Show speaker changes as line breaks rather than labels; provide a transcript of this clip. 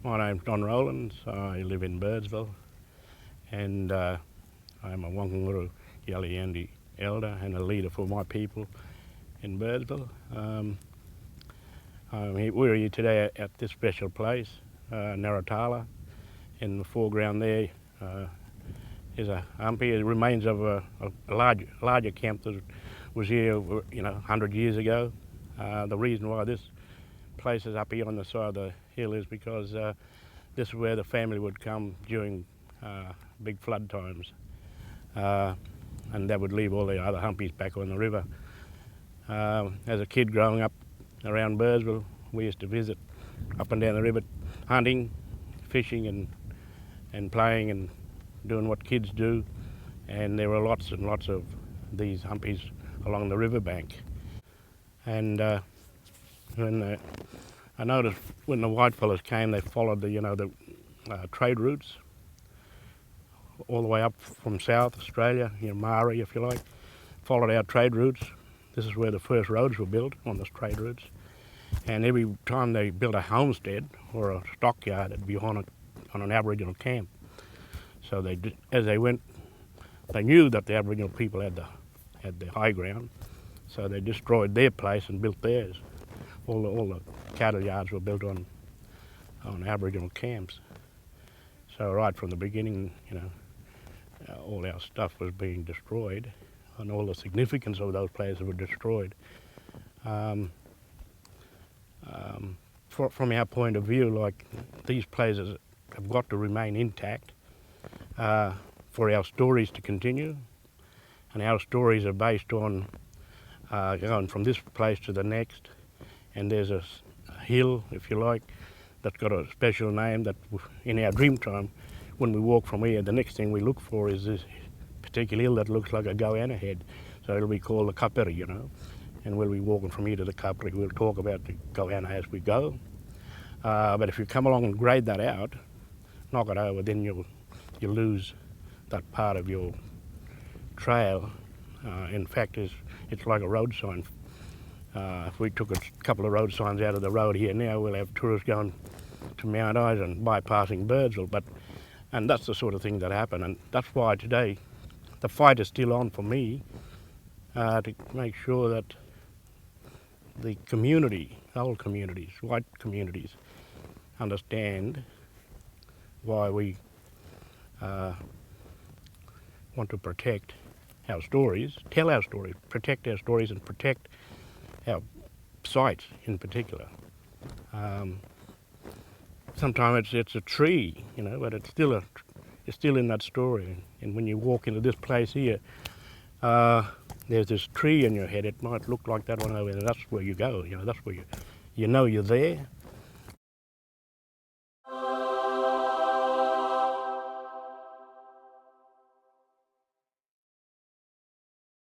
My name's Don Rowlands. I live in Birdsville, and I'm a Wanganguru Yaliyandi elder and a leader for my people in Birdsville. We're here today at this special place, Naratala. In the foreground there is a humpy. It remains of a larger camp that was here, 100 years ago. The reason why this place is up here on the side of the hill is because this is where the family would come during big flood times, and that would leave all the other humpies back on the river. As a kid growing up around Birdsville, we used to visit up and down the river, hunting, fishing and playing and doing what kids do, and there were lots and lots of these humpies along the riverbank. And I noticed when the whitefellas came, they followed the trade routes all the way up from South Australia, Maori if you like, followed our trade routes. This is where the first roads were built, on those trade routes. And every time they built a homestead or a stockyard, it'd be on an Aboriginal camp. So as they went, they knew that the Aboriginal people had the high ground, so they destroyed their place and built theirs. All the cattle yards were built on Aboriginal camps. So right from the beginning, all our stuff was being destroyed, and all the significance of those places were destroyed. From our point of view, like, these places have got to remain intact for our stories to continue, and our stories are based on going from this place to the next. And there's a hill, if you like, that's got a special name that in our dream time, when we walk from here, the next thing we look for is this particular hill that looks like a goanna head. So it'll be called the Kaperi, and we'll be walking from here to the Kaperi. We'll talk about the goanna as we go. But if you come along and grade that out, knock it over, then you lose that part of your trail. In fact, it's like a road sign. If we took a couple of road signs out of the road here now, we'll have tourists going to Mount Isa and bypassing Birdsville. And that's the sort of thing that happened, and that's why today the fight is still on for me to make sure that the community, old communities, white communities, understand why we want to protect our stories, tell our stories, protect our stories, and protect our sites in particular. Sometimes it's a tree, but it's still in that story. And when you walk into this place here, there's this tree in your head. It might look like that one over there. That's where you go. That's where you're there,